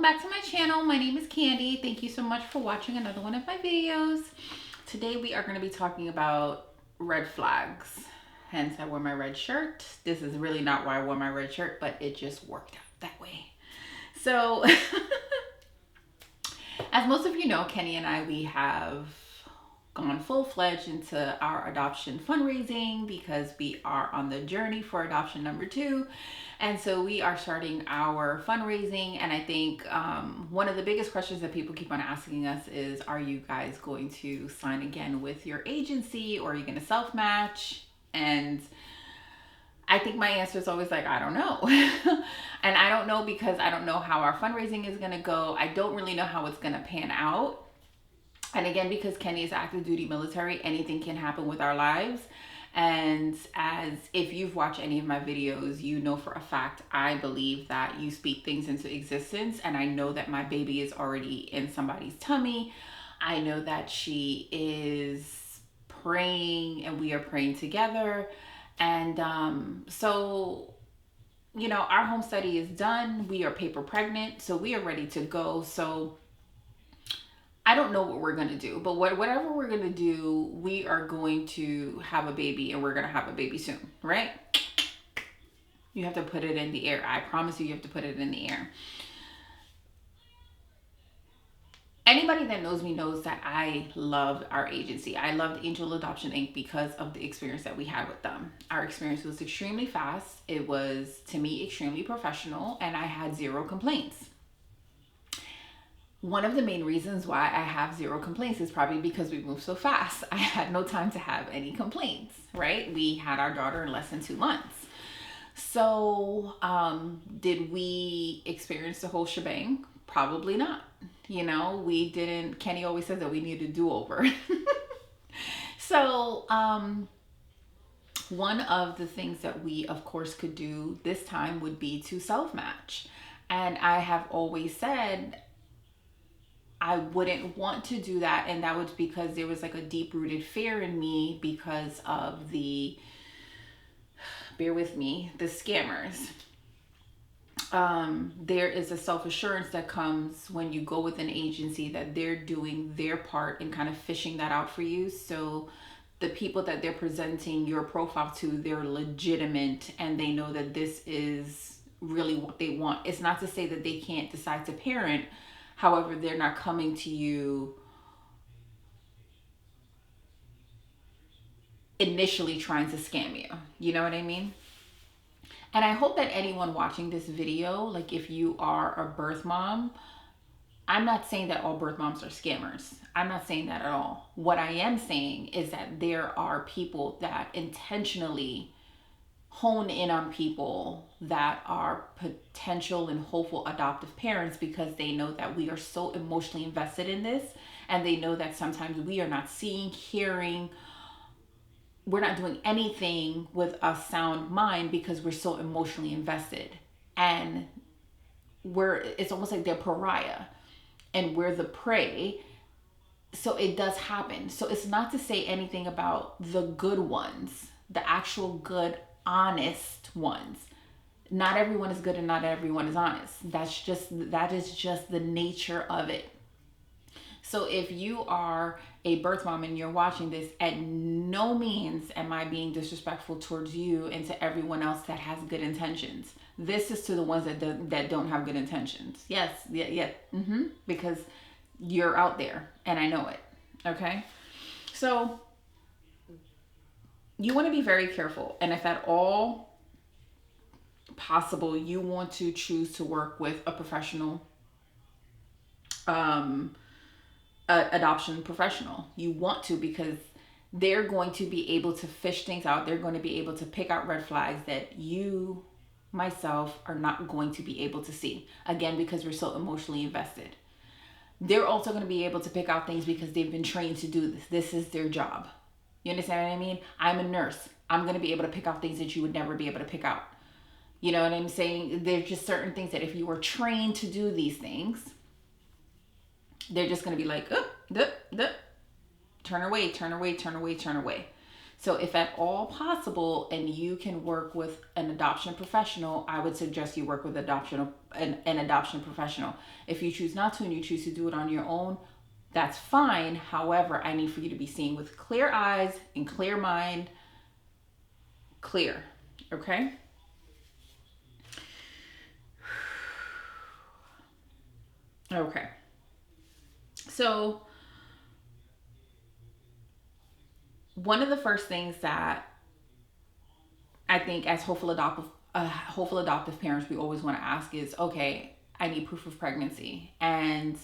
welcome back to my channel. My name is Candy. Thank you so much for watching another one of my videos. Today we are going to be talking about red flags. Hence I wore my red shirt. This is really not why I wore my red shirt, but it just worked out that way. So as most of you know, Kenny and I, we have gone full-fledged into our adoption fundraising because we are on the journey for adoption number 2. And so we are starting our fundraising. And I think one of the biggest questions that people keep on asking us is, are you guys going to sign again with your agency, or are you going to self-match? And I think my answer is always like, I don't know. And I don't know because I don't know how our fundraising is going to go. I don't really know how it's going to pan out. And again, because Kenny is active duty military, anything can happen with our lives. And as if you've watched any of my videos, you know for a fact, I believe that you speak things into existence. And I know that my baby is already in somebody's tummy. I know that she is praying and we are praying together. And so, you know, our home study is done. We are paper pregnant, so we are ready to go. So I don't know what we're going to do, but whatever we're going to do, we are going to have a baby, and we're going to have a baby soon, right? You have to put it in the air. I promise you have to put it in the air. Anybody that knows me knows that I loved our agency. I loved Angel Adoption Inc. because of the experience that we had with them. Our experience was extremely fast. It was, to me, extremely professional, and I had 0 complaints. One of the main reasons why I have 0 complaints is probably because we moved so fast. I had no time to have any complaints, right? We had our daughter in less than 2 months. So did we experience the whole shebang? Probably not. You know, we didn't. Kenny always says that we need a do-over. So one of the things that we, of course, could do this time would be to self-match. And I have always said I wouldn't want to do that. And that was because there was like a deep-rooted fear in me because of the, bear with me, the scammers. There is a self-assurance that comes when you go with an agency that they're doing their part and kind of fishing that out for you. So the people that they're presenting your profile to, they're legitimate and they know that this is really what they want. It's not to say that they can't decide to parent. However, they're not coming to you initially trying to scam you. You know what I mean? And I hope that anyone watching this video, like if you are a birth mom, I'm not saying that all birth moms are scammers. I'm not saying that at all. What I am saying is that there are people that intentionally hone in on people that are potential and hopeful adoptive parents because they know that we are so emotionally invested in this, and they know that sometimes we are not seeing, hearing, we're not doing anything with a sound mind because we're so emotionally invested. And it's almost like they're pariah and we're the prey. So it does happen. So it's not to say anything about the good ones, the actual good, honest ones. Not everyone is good and not everyone is honest. That is just the nature of it. So if you are a birth mom and you're watching this, at no means am I being disrespectful towards you and to everyone else that has good intentions. This is to the ones that don't have good intentions. Yes, yeah. Because you're out there and I know it. Okay? So you want to be very careful. And if at all possible, you want to choose to work with a professional, adoption professional. You want to, because they're going to be able to fish things out. They're going to be able to pick out red flags that you, myself, are not going to be able to see. Again, because we're so emotionally invested. They're also going to be able to pick out things because they've been trained to do this. This is their job. You understand what I mean? I'm a nurse. I'm going to be able to pick out things that you would never be able to pick out. You know what I'm saying? There's just certain things that if you were trained to do these things, they're just going to be like, oh, turn away, turn away, turn away, turn away. So if at all possible and you can work with an adoption professional, I would suggest you work with an adoption professional. If you choose not to and you choose to do it on your own, that's fine. However, I need for you to be seeing with clear eyes and clear mind, clear. Okay? Okay. So, one of the first things that I think as hopeful adoptive parents, we always want to ask is, okay, I need proof of pregnancy. And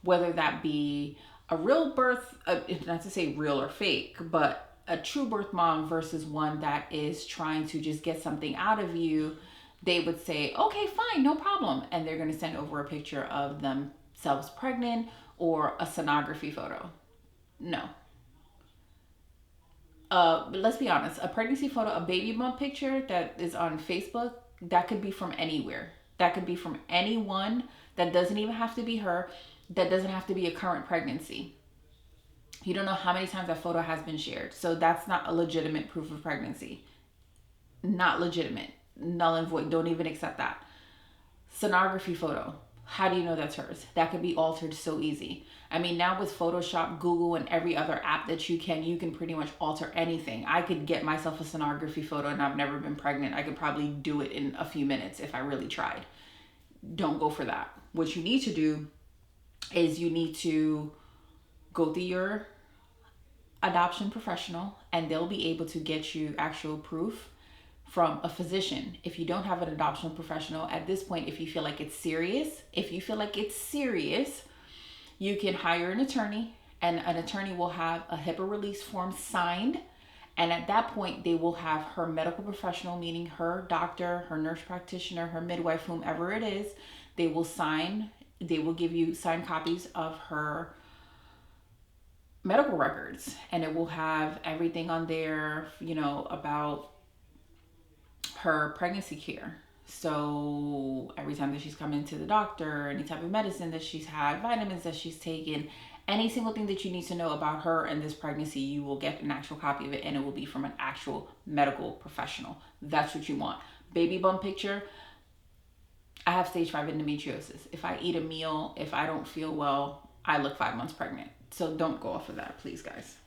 whether that be a real birth, not to say real or fake, but a true birth mom versus one that is trying to just get something out of you, they would say, okay, fine, no problem. And they're going to send over a picture of themselves pregnant or a sonography photo. No. But let's be honest, a pregnancy photo, a baby bump picture that is on Facebook, that could be from anywhere. That could be from anyone. That doesn't even have to be her. That doesn't have to be a current pregnancy. You don't know how many times that photo has been shared. So that's not a legitimate proof of pregnancy. Not legitimate. Null and void. Don't even accept that. Sonography photo. How do you know that's hers? That could be altered so easy. I mean, now with Photoshop, Google, and every other app that you can pretty much alter anything. I could get myself a sonography photo and I've never been pregnant. I could probably do it in a few minutes if I really tried. Don't go for that. What you need to do is you need to go through your adoption professional and they'll be able to get you actual proof from a physician. If you don't have an adoption professional at this point, if you feel like it's serious, you can hire an attorney and an attorney will have a HIPAA release form signed. And at that point, they will have her medical professional, meaning her doctor, her nurse practitioner, her midwife, whomever it is, they will give you signed copies of her medical records. And it will have everything on there, about her pregnancy care. So every time that she's come into the doctor, any type of medicine that she's had, vitamins that she's taken, any single thing that you need to know about her and this pregnancy, you will get an actual copy of it and it will be from an actual medical professional. That's what you want. Baby bump picture. I have stage 5 endometriosis. If I eat a meal, if I don't feel well, I look 5 months pregnant. So don't go off of that, please, guys.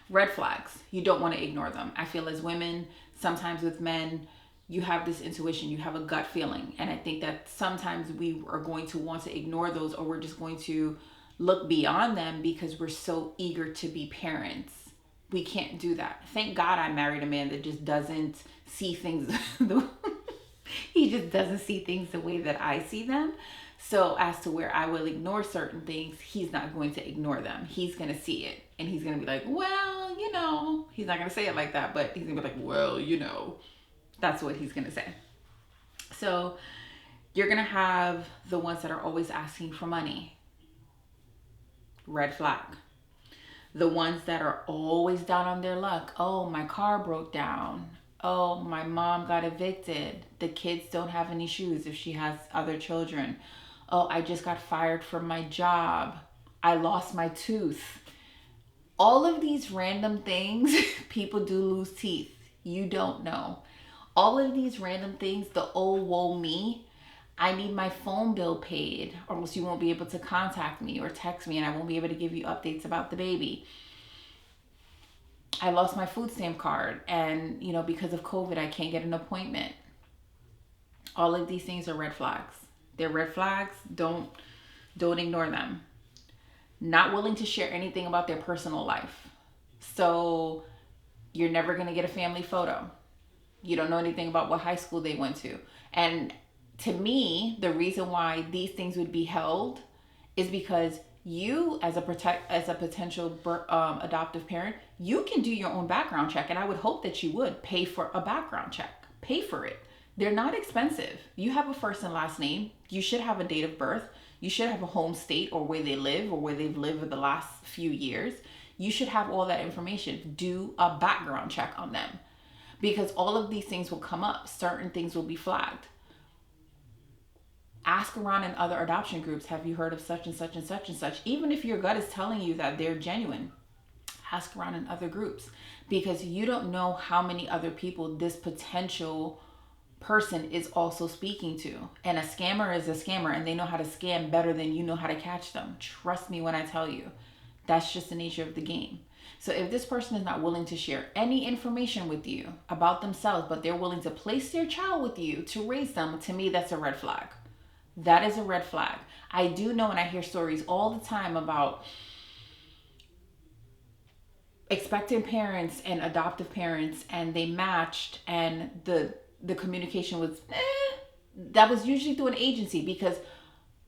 Red flags. You don't want to ignore them. I feel as women, sometimes with men, you have this intuition, you have a gut feeling. And I think that sometimes we are going to want to ignore those, or we're just going to look beyond them because we're so eager to be parents. We can't do that. Thank God I married a man that just doesn't see things. He just doesn't see things the way that I see them. So as to where I will ignore certain things, he's not going to ignore them. He's going to see it. And he's going to be like, well, he's not going to say it like that, but he's going to be like, well, that's what he's going to say. So you're going to have the ones that are always asking for money. Red flag. The ones that are always down on their luck. Oh, my car broke down. Oh, my mom got evicted. The kids don't have any shoes if she has other children. Oh, I just got fired from my job. I lost my tooth. All of these random things, people do lose teeth. You don't know. All of these random things, the oh, woe me, I need my phone bill paid or else you won't be able to contact me or text me and I won't be able to give you updates about the baby. I lost my food stamp card and, because of COVID, I can't get an appointment. All of these things are red flags. They're red flags. Don't ignore them. Not willing to share anything about their personal life. So you're never going to get a family photo. You don't know anything about what high school they went to. And to me, the reason why these things would be held is because you, as a potential adoptive parent, you can do your own background check. And I would hope that you would pay for a background check. Pay for it. They're not expensive. You have a first and last name. You should have a date of birth. You should have a home state or where they live or where they've lived for the last few years. You should have all that information. Do a background check on them because all of these things will come up. Certain things will be flagged. Ask around in other adoption groups. Have you heard of such and such and such and such? Even if your gut is telling you that they're genuine, ask around in other groups, because you don't know how many other people this potential person is also speaking to. And a scammer is a scammer, and they know how to scam better than you know how to catch them. Trust me when I tell you. That's just the nature of the game. So if this person is not willing to share any information with you about themselves, but they're willing to place their child with you to raise them, to me, that's a red flag. That is a red flag. I do know, and I hear stories all the time about expectant parents and adoptive parents, and they matched, and the communication was that was usually through an agency, because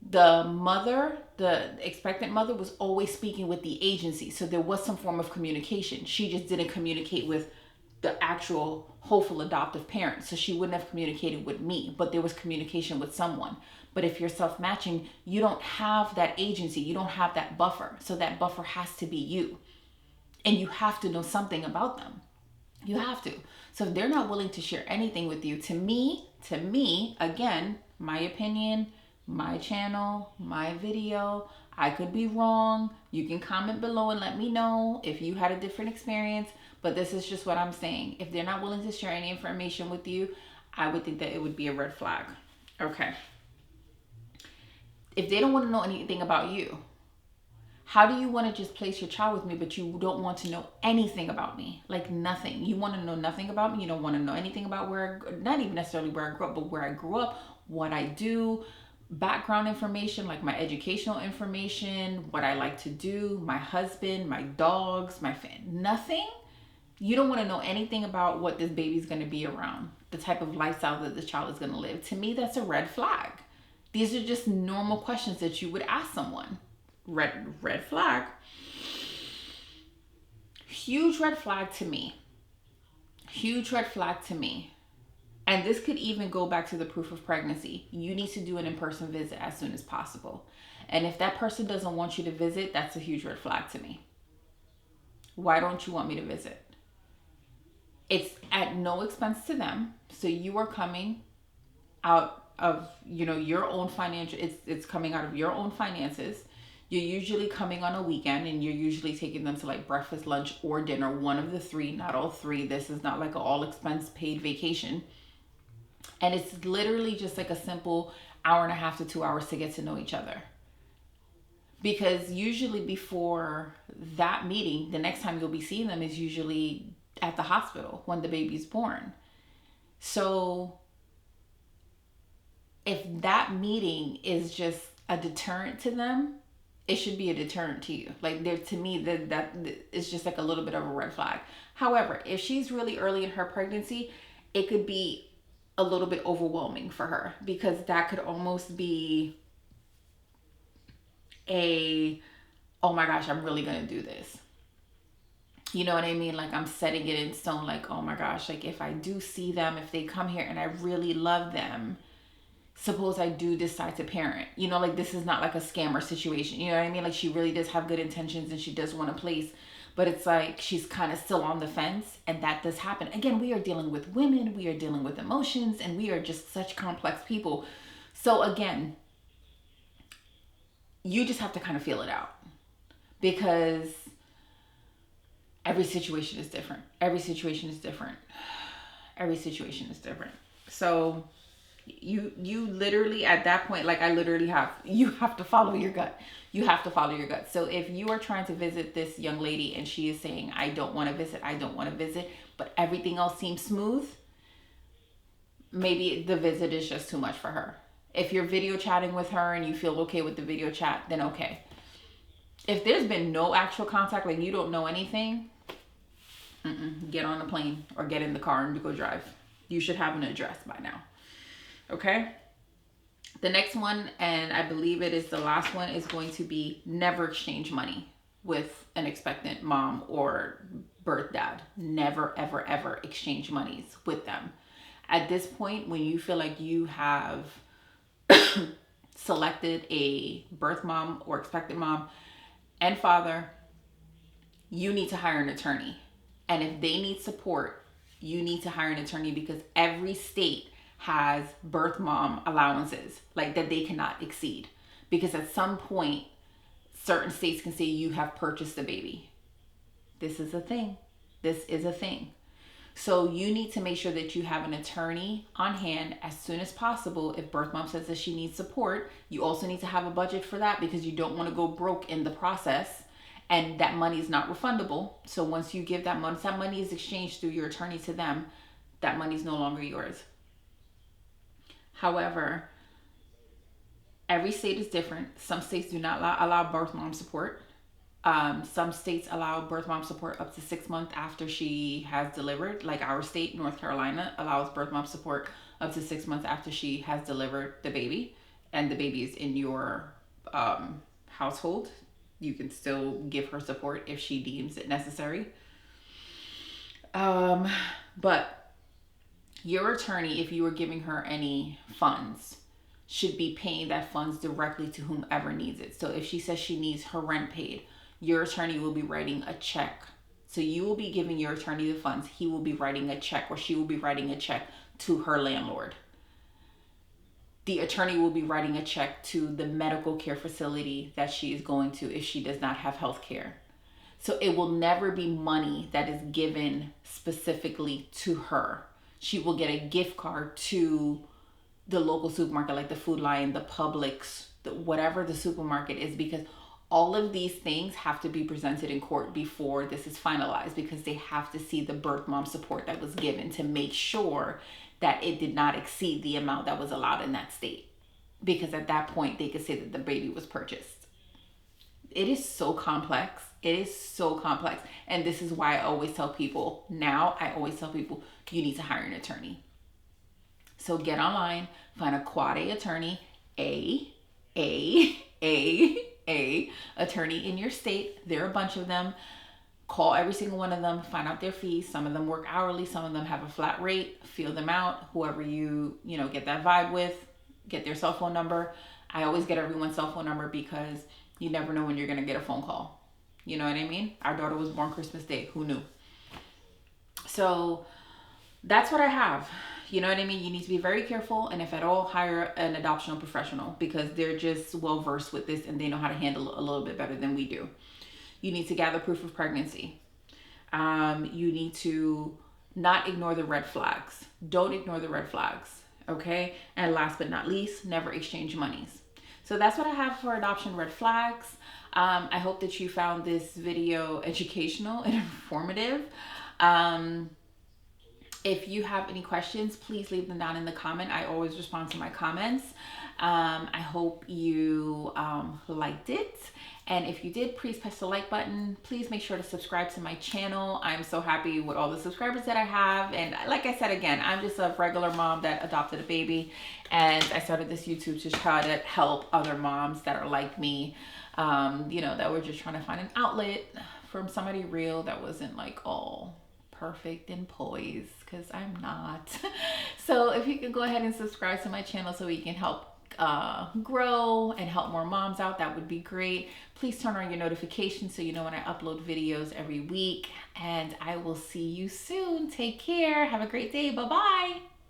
the expectant mother was always speaking with the agency, so there was some form of communication. She just didn't communicate with the actual hopeful adoptive parent, so she wouldn't have communicated with me, but there was communication with someone. But if you're self-matching, you don't have that agency, you don't have that buffer, so that buffer has to be you, and you have to know something about them. You have to. So if they're not willing to share anything with you, to me, again, my opinion, my channel, my video, I could be wrong. You can comment below and let me know if you had a different experience, but this is just what I'm saying. If they're not willing to share any information with you, I would think that it would be a red flag. Okay. If they don't want to know anything about you, how do you want to just place your child with me, but you don't want to know anything about me? Like nothing. You want to know nothing about me. You don't want to know anything about not even necessarily where I grew up, but where I grew up, what I do, background information, like my educational information, what I like to do, my husband, my dogs, my nothing. You don't want to know anything about what this baby's going to be around, the type of lifestyle that this child is going to live. To me, that's a red flag. These are just normal questions that you would ask someone. Red flag. Huge red flag to me. Huge red flag to me. And this could even go back to the proof of pregnancy. You need to do an in-person visit as soon as possible. And if that person doesn't want you to visit, that's a huge red flag to me. Why don't you want me to visit? It's at no expense to them. So you are coming out of, your own financial, it's coming out of your own finances. You're usually coming on a weekend, and you're usually taking them to like breakfast, lunch, or dinner, one of the three, not all three. This is not like an all expense paid vacation. And it's literally just like a simple hour and a half to 2 hours to get to know each other. Because usually before that meeting, the next time you'll be seeing them is usually at the hospital when the baby's born. So if that meeting is just a deterrent to them, it should be a deterrent to you. Like to me, that is just like a little bit of a red flag. However, if she's really early in her pregnancy, it could be a little bit overwhelming for her, because that could almost be oh my gosh, I'm really going to do this. You know what I mean? Like I'm setting it in stone, like, oh my gosh, like if I do see them, if they come here and I really love them, suppose I do decide to parent, like this is not like a scammer situation. You know what I mean? Like she really does have good intentions and she does want a place, but it's like she's kind of still on the fence, and that does happen. Again, we are dealing with women, we are dealing with emotions, and we are just such complex people. So again, you just have to kind of feel it out, because every situation is different. Every situation is different. Every situation is different. So you literally at that point, like I literally you have to follow your gut. You have to follow your gut. So if you are trying to visit this young lady and she is saying, I don't want to visit, but everything else seems smooth, maybe the visit is just too much for her. If you're video chatting with her and you feel okay with the video chat, then okay. If there's been no actual contact, like you don't know anything, get on the plane or get in the car and go drive. You should have an address by now. Okay? The next one, and I believe it is the last one, is going to be never exchange money with an expectant mom or birth dad. Never, ever, ever exchange monies with them. At this point, when you feel like you have selected a birth mom or expectant mom and father, you need to hire an attorney. And if they need support, you need to hire an attorney, because every state has birth mom allowances like that they cannot exceed, because at some point certain states can say you have purchased the baby. This is a thing. This is a thing. So you need to make sure that you have an attorney on hand as soon as possible. If birth mom says that she needs support, you also need to have a budget for that, because you don't want to go broke in the process, and that money is not refundable. So once you give that money, that money is exchanged through your attorney to them, that money is no longer yours. However, every state is different. Some states do not allow birth mom support. Some states allow birth mom support up to 6 months after she has delivered. Like our state, North Carolina, allows birth mom support up to 6 months after she has delivered the baby, and the baby is in your household. You can still give her support if she deems it necessary. But your attorney, if you were giving her any funds, should be paying that funds directly to whomever needs it. So if she says she needs her rent paid, your attorney will be writing a check. So you will be giving your attorney the funds. He will be writing a check, or she will be writing a check to her landlord. The attorney will be writing a check to the medical care facility that she is going to if she does not have health care. So it will never be money that is given specifically to her. She will get a gift card to the local supermarket, like the Food Lion, the Publix, whatever the supermarket is, because all of these things have to be presented in court before this is finalized, because they have to see the birth mom support that was given to make sure that it did not exceed the amount that was allowed in that state. Because at that point, they could say that the baby was purchased. It is so complex. It is so complex. And this is why I always tell people, you need to hire an attorney. So get online, find a Quad A attorney, a attorney in your state. There are a bunch of them. Call every single one of them, find out their fees. Some of them work hourly, some of them have a flat rate. Feel them out. Whoever you get that vibe with, get their cell phone number. I always get everyone's cell phone number, because you never know when you're gonna get a phone call. You know what I mean? Our daughter was born Christmas Day. Who knew? So that's what I have. You know what I mean? You need to be very careful, and if at all, hire an adoptional professional, because they're just well versed with this and they know how to handle it a little bit better than we do. You need to gather proof of pregnancy. You need to not ignore the red flags. Don't ignore the red flags, okay? And last but not least, never exchange monies. So that's what I have for adoption red flags. I hope that you found this video educational and informative. If you have any questions, please leave them down in the comment. I always respond to my comments. I hope you liked it. And if you did, please press the like button. Please make sure to subscribe to my channel. I'm so happy with all the subscribers that I have. And like I said, again, I'm just a regular mom that adopted a baby. And I started this YouTube to try to help other moms that are like me, that were just trying to find an outlet from somebody real that wasn't like all perfect and poised, because I'm not. So if you could go ahead and subscribe to my channel so we can help grow and help more moms out, that would be great. Please turn on your notifications so you know when I upload videos every week, and I will see you soon. Take care. Have a great day. Bye-bye.